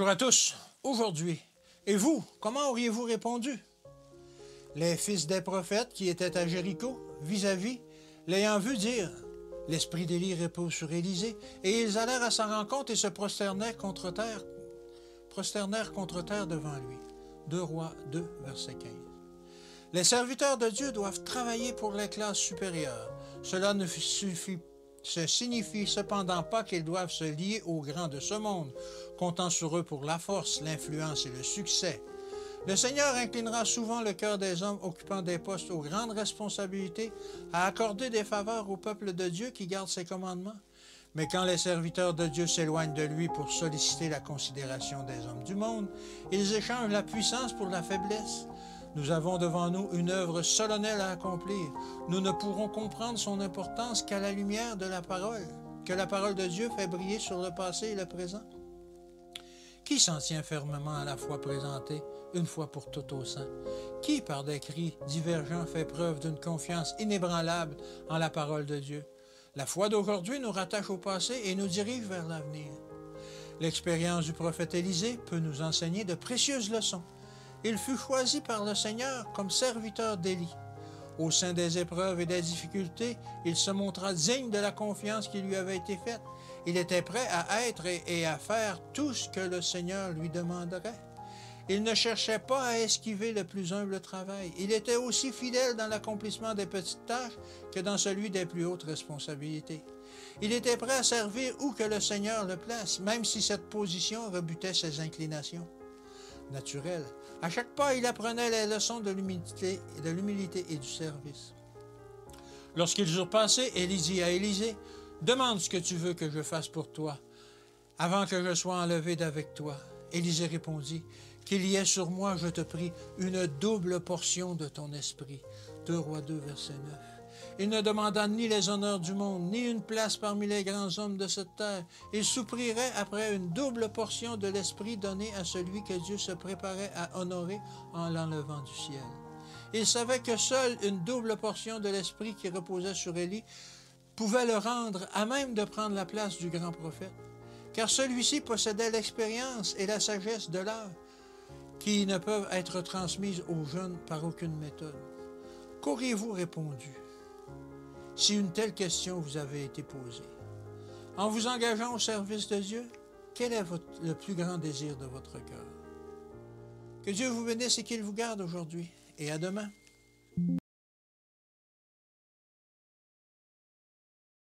Bonjour à tous. Aujourd'hui, et vous, comment auriez-vous répondu? Les fils des prophètes qui étaient à Jéricho, vis-à-vis, l'ayant vu dire, l'esprit d'Élie repose sur Élisée, et ils allèrent à sa rencontre et se prosternèrent contre terre devant lui. 2 Rois 2, verset 15. Les serviteurs de Dieu doivent travailler pour les classes supérieures. Cela ne signifie cependant pas qu'ils doivent se lier aux grands de ce monde, comptant sur eux pour la force, l'influence et le succès. Le Seigneur inclinera souvent le cœur des hommes occupant des postes aux grandes responsabilités à accorder des faveurs au peuple de Dieu qui garde ses commandements. Mais quand les serviteurs de Dieu s'éloignent de lui pour solliciter la considération des hommes du monde, ils échangent la puissance pour la faiblesse. Nous avons devant nous une œuvre solennelle à accomplir. Nous ne pourrons comprendre son importance qu'à la lumière de la parole, que la parole de Dieu fait briller sur le passé et le présent. Qui s'en tient fermement à la foi présentée, une fois pour toutes au saint? Qui, par des cris divergents, fait preuve d'une confiance inébranlable en la parole de Dieu? La foi d'aujourd'hui nous rattache au passé et nous dirige vers l'avenir. L'expérience du prophète Élisée peut nous enseigner de précieuses leçons. Il fut choisi par le Seigneur comme serviteur d'Élie. Au sein des épreuves et des difficultés, il se montra digne de la confiance qui lui avait été faite. Il était prêt à être et à faire tout ce que le Seigneur lui demanderait. Il ne cherchait pas à esquiver le plus humble travail. Il était aussi fidèle dans l'accomplissement des petites tâches que dans celui des plus hautes responsabilités. Il était prêt à servir où que le Seigneur le place, même si cette position rebutait ses inclinations naturelles. À chaque pas, il apprenait les leçons de l'humilité et du service. Lorsqu'ils eurent passé, Élie dit à Élisée, « Demande ce que tu veux que je fasse pour toi, avant que je sois enlevé d'avec toi. » Élisée répondit, « Qu'il y ait sur moi, je te prie, une double portion de ton esprit. » 2 Rois 2, verset 9. Il ne demanda ni les honneurs du monde, ni une place parmi les grands hommes de cette terre. Il souffrirait après une double portion de l'esprit donné à celui que Dieu se préparait à honorer en l'enlevant du ciel. Il savait que seule une double portion de l'esprit qui reposait sur Élie pouvait le rendre à même de prendre la place du grand prophète, car celui-ci possédait l'expérience et la sagesse de l'art qui ne peuvent être transmises aux jeunes par aucune méthode. Qu'auriez-vous répondu si une telle question vous avait été posée? En vous engageant au service de Dieu, quel est le plus grand désir de votre cœur? Que Dieu vous bénisse et qu'il vous garde aujourd'hui, et à demain.